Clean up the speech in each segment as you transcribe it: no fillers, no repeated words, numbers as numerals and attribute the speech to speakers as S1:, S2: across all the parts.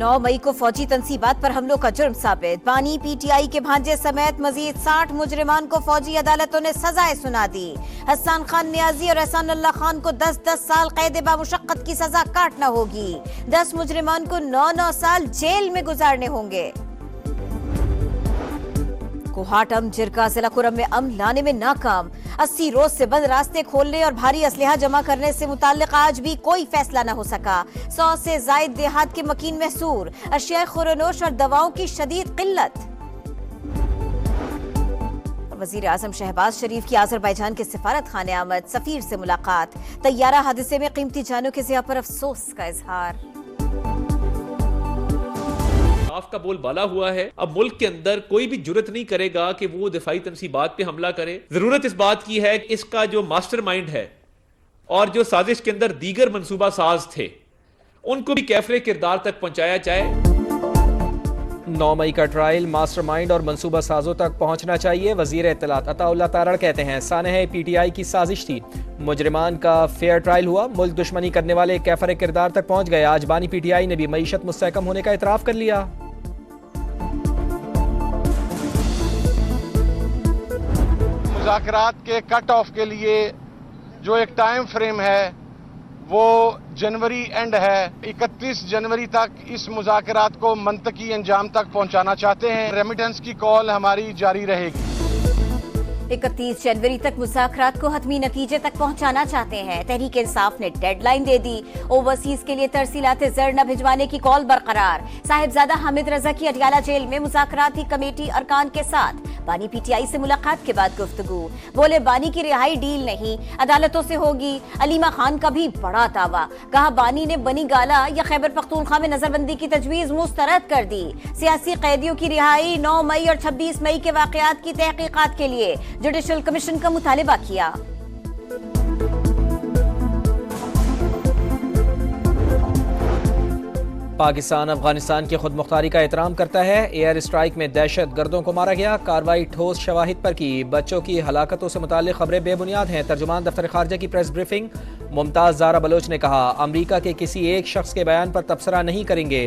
S1: 9 मई को फौजी तनसीबात पर हमलों का जुर्म साबित। बानी पीटीआई के भांजे समेत मजीद 60 मुजरिमान को फौजी अदालतों ने सजाएं सुना दी। हसन खान नियाजी और एहसान अल्लाह खान को 10-10 साल कैद बामुशक्कत की सजा काटना होगी। 10 मुजरिमान को 9-9 साल जेल में गुजारने होंगे। कोहाटम जिरगा जिला कुरम में अमन लाने में नाकाम। 80 रोज से बंद रास्ते खोलने और भारी असलहा जमा करने से मुताल्लिक आज भी कोई फैसला न हो सका। 100 से जायद देहात के मकीन महसूर। अशिया खुरनोश और दवाओं की शदीद किल्लत। वजीर आजम शहबाज शरीफ की आजरबाईजान के सिफारत खाने आमद। सफीर से मुलाकात। तैयारा हादसे में कीमती जानों के ज़िया पर अफसोस का इजहार।
S2: का बोलबाला हुआ है। अब मुल्क के अंदर कोई भी जुर्रत नहीं करेगा कि वो दिफाई तनसीबात पे हमला करे। जरूरत इस बात की है कि इसका जो मास्टरमाइंड है और जो साजिश के अंदर दीगर मंसूबा साज थे उनको भी कैफरे किरदार तक पहुंचाया जाए।
S3: 9 मई का ट्रायल मास्टरमाइंड और मंसूबा साजों तक पहुंचना चाहिए। वजीर इत्तलात अताउल्लाह तारड़ कहते हैं सानह पीटीआई की साजिश थी। मुजरिमान का फेयर ट्रायल हुआ। मुल्क दुश्मनी करने वाले कैफरे किरदार तक पहुंच गए। आज बानी पीटीआई ने भी मईशत मुस्तहकम होने का इतराफ कर लिया।
S4: मुज़ाकरात के कट ऑफ के लिए जो एक टाइम फ्रेम है वो जनवरी एंड है। 31 जनवरी तक इस मुज़ाकरात को मंतकी अंजाम तक पहुंचाना चाहते हैं। रेमिटेंस की कॉल हमारी जारी रहेगी।
S1: 31 जनवरी तक मुज़ाकरात को हतमी नतीजे तक पहुंचाना चाहते हैं। तहरीक इंसाफ ने डेडलाइन दे दी। ओवरसीज के लिए तरसीलात ज़र न भिजवाने की कॉल बरकरार। साहिबजादा हामिद रजा की अडियाला जेल में मुज़ाकराती कमेटी अरकान के साथ। बानी पीटीआई से मुलाकात के बाद गुफ्तगू। बोले बानी की रिहाई डील नहीं, अदालतों से होगी। अलीमा खान का भी बड़ा दावा। कहा बानी ने बनी गाला या खैबर पख्तूनख्वा में नजरबंदी की तजवीज मुस्तरद कर दी। सियासी कैदियों की रिहाई 9 मई और 26 मई के वाकयात की तहकीकात के लिए जुडिशल कमीशन का मुतालिबा किया।
S3: पाकिस्तान अफगानिस्तान की खुद मुख्तारी का एहतराम करता है। एयर स्ट्राइक में दहशत गर्दों को मारा गया। कार्रवाई ठोस शवाहिद पर की। बच्चों की हलाकतों से मुताल्लिक खबरें बेबुनियाद हैं। तर्जुमान दफ्तर खारजा की प्रेस ब्रीफिंग। मुमताज ज़ारा बलोच ने कहा अमरीका के किसी एक शख्स के बयान पर तबसरा नहीं करेंगे।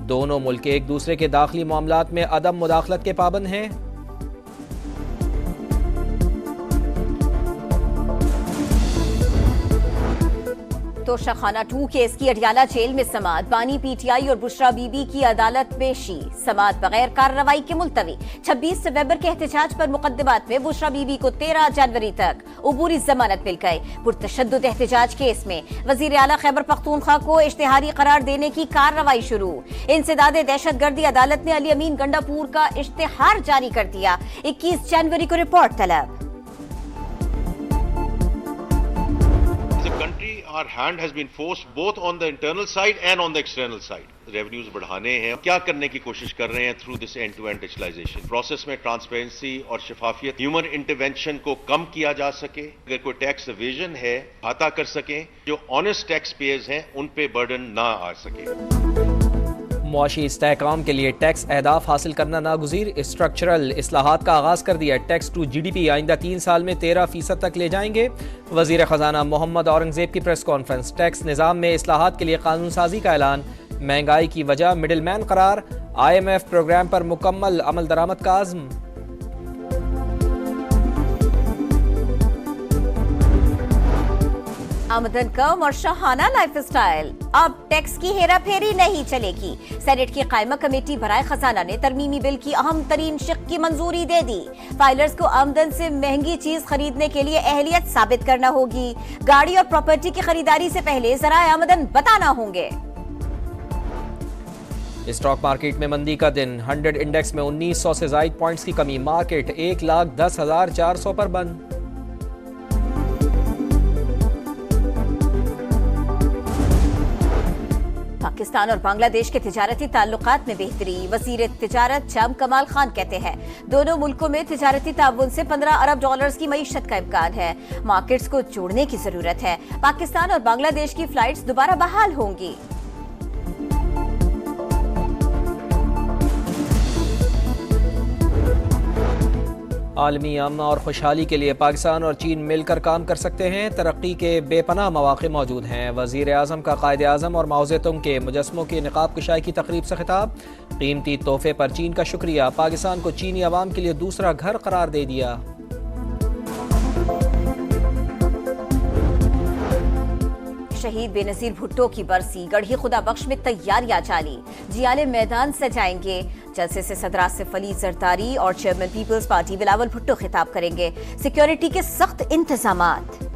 S3: दोनों मुल्क एक दूसरे के दाखिली मामलात में अदम मुदाखलत के पाबंद हैं।
S1: तोशाखाना 2 केस की अडियाला जेल में समाअत। बानी पीटीआई और बुशरा बीबी की अदालत पेशी। समाअत बगैर कार्रवाई के मुलतवी। 26 सितंबर के एहतजाज पर मुकदमात में बुशरा बीबी को 13 जनवरी तक उबूरी जमानत मिल गई। पुरतशद्दुद एहतजाज केस में वजीर आला खैबर पख्तूनख्वा को इश्तिहारी करार देने की कार्रवाई शुरू। इंसदादे दहशतगर्दी अदालत ने अली अमीन गंडापुर का इश्तिहार जारी कर दिया। 21 जनवरी को रिपोर्ट तलब।
S5: Our hand has been forced both on the internal side and on the external side. Revenues बढ़ाने हैं। क्या करने की कोशिश कर रहे हैं through this end to end digitalization process में ट्रांसपेरेंसी और शफाफियत, ह्यूमन इंटरवेंशन को कम किया जा सके। अगर कोई टैक्स एवेजन है खाता कर सकें। जो ऑनेस्ट टैक्स पेयर्स हैं उन पे बर्डन ना आ सके।
S3: मुआशी इस्तेहकाम के लिए टैक्स अहदाफ हासिल करना नागुज़ीर। स्ट्रक्चरल इस्लाहात का आगाज कर दिया। टैक्स टू GDP आइंदा 3 साल में 13% तक ले जाएंगे। वजीर खजाना मोहम्मद औरंगजेब की प्रेस कॉन्फ्रेंस। टैक्स निज़ाम में इस्लाहात के लिए कानून साजी का ऐलान। महंगाई की वजह मिडिल मैन करार। IMF प्रोग्राम पर मुकम्मल अमल दरामद का आज़म।
S1: आमदन कम और शाहाना लाइफस्टाइल। अब टैक्स की हेरा फेरी नहीं चलेगी। सेनेट की कायमा कमेटी बराए खजाना ने तरमीमी बिल की अहम तरीन शिक की मंजूरी दे दी। फाइलर्स को आमदन से महंगी चीज खरीदने के लिए अहलियत साबित करना होगी। गाड़ी और प्रॉपर्टी की खरीदारी से पहले जराए आमदन बताना होंगे।
S3: स्टॉक मार्केट में मंदी का दिन। 100 इंडेक्स में 1900 से ज्यादा पॉइंट्स की कमी। मार्केट 1,10,400 पर बंद।
S1: पाकिस्तान और बांग्लादेश के तिजारती ताल्लुकात में बेहतरी। वजीर तिजारत जाम कमाल खान कहते हैं दोनों मुल्कों में तिजारती ताउन से $15 अरब की मईशत का इम्कान है। मार्केट्स को जोड़ने की जरूरत है। पाकिस्तान और बांग्लादेश की फ्लाइट्स दोबारा बहाल होंगी।
S3: आलमी अमन और खुशहाली के लिए पाकिस्तान और चीन मिलकर काम कर सकते हैं। तरक्की के बेपनाह मौके मौजूद हैं। वज़ीर आज़म का कायद आज़म और माओ ज़ेतुंग के मुजस्समों की निकाब कुशाई की तकरीब से खिताब। कीमती तोहफे पर चीन का शुक्रिया, पाकिस्तान को चीनी अवाम के लिए दूसरा घर करार दे दिया।
S1: शहीद बेनज़ीर भुट्टो की बरसी, गढ़ी खुदा बख्श में तैयारियां जारी, जियाले मैदान सजाएंगे। जलसे से सदर आसिफ अली जरदारी और चेयरमैन पीपल्स पार्टी बिलावल भुट्टो खिताब करेंगे। सिक्योरिटी के सख्त इंतजामात।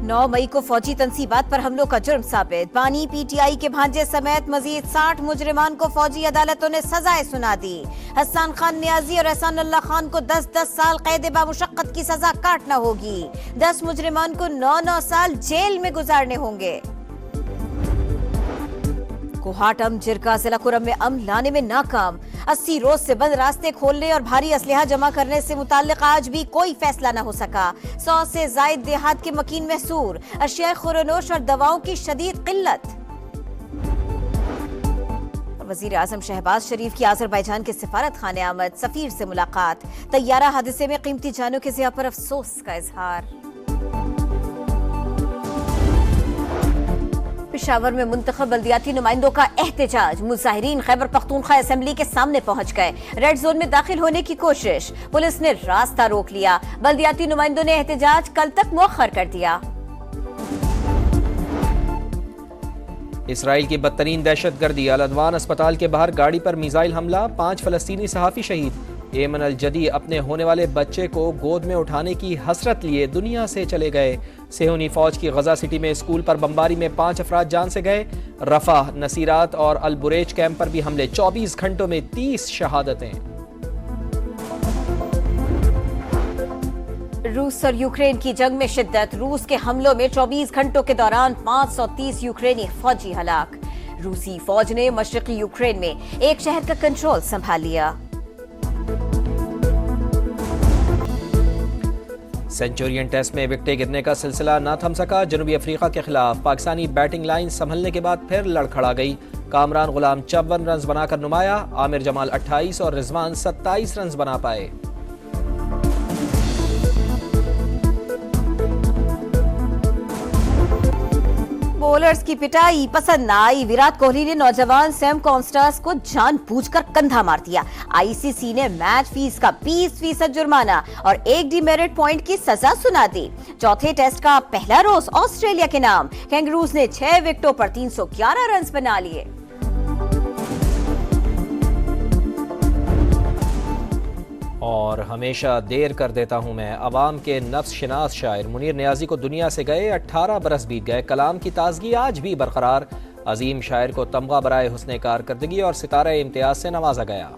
S1: 9 मई को फौजी तनसीबात पर हमलों का जुर्म साबित। बानी पीटीआई के भांजे समेत मजीद 60 मुजरिमान को फौजी अदालतों ने सजाएं सुना दी। हसन खान नियाजी और एहसान अल्लाह खान को 10-10 साल कैद बामुशक्कत की सजा काटना होगी। 10 मुजरिमान को 9-9 साल जेल में गुजारने होंगे। कोहाटम जिरगा जिला कुरम में अमन लाने में नाकाम। 80 रोज से बंद रास्ते खोलने और भारी असलहा जमा करने से मुताल्लिक आज भी कोई फैसला न हो सका। 100 से जायद देहात के मकीन महसूर। अशिया खुरनोश और दवाओं की शदीद किल्लत। वजीर आजम शहबाज शरीफ की आजरबाईजान के सिफारत खाने आमद, सफीर से मुलाकात। तैयारा हादसे में कीमती जानों के ज़िया पर अफसोस का इजहार। पेशावर में मुंतखब बल्दियाती नुमाइंदों का एहतजाज। मुजाहिरीन खैबर पख्तूनख्वा असेंबली के सामने पहुंच गए। रेड जोन में दाखिल होने की कोशिश, पुलिस ने रास्ता रोक लिया। बल्दियाती नुमाइंदों ने एहतजाज कल तक मुअख्खर कर दिया।
S3: इसराइल की बदतरीन दहशतगर्दी, अल अदवान अस्पताल के बाहर गाड़ी पर मिसाइल हमला, 5 फलस्तीनी सहाफ़ी शहीद। एमन अल जदी अपने होने वाले बच्चे को गोद में उठाने की हसरत लिए दुनिया से चले गए। सेहूनी फौज की गजा सिटी में स्कूल पर बमबारी में 5 अफराद जान से गए। रफा, नसीरात और अल बुरेज कैंप पर भी हमले, 24 घंटों में 30 शहादतें।
S1: रूस और यूक्रेन की जंग में शिद्दत। रूस के हमलों में 24 घंटों के दौरान 530 यूक्रेनी फौजी हलाक। रूसी फौज ने मशरकी यूक्रेन में एक शहर का कंट्रोल संभाल लिया।
S3: सेंचुरियन टेस्ट में विकेटें गिरने का सिलसिला न थम सका। जनूबी अफ्रीका के खिलाफ पाकिस्तानी बैटिंग लाइन संभलने के बाद फिर लड़खड़ा गई। कामरान गुलाम 54 रन बनाकर नुमाया, आमिर जमाल 28 और रिजवान 27 रन बना पाए।
S1: बॉलर्स की पिटाई पसंद न आई। विराट कोहली ने नौजवान सैम कॉन्स्टास को जानबूझकर कंधा मार दिया। आईसीसी ने मैच फीस का 20% जुर्माना और 1 डिमेरिट पॉइंट की सजा सुना दी। चौथे टेस्ट का पहला रोज ऑस्ट्रेलिया के नाम। कैंगरूज ने 6 विकेटों पर 311 रन बना लिए।
S3: और हमेशा देर कर देता हूँ मैं, अवाम के नफ्स शिनास शायर मुनीर नियाजी को दुनिया से गए। 18 बरस बीत गए, कलाम की ताजगी आज भी बरकरार। अजीम शायर को तमगा बराए हुस्ने कारकर्दगी और सितारे इम्तियाज से नवाजा गया।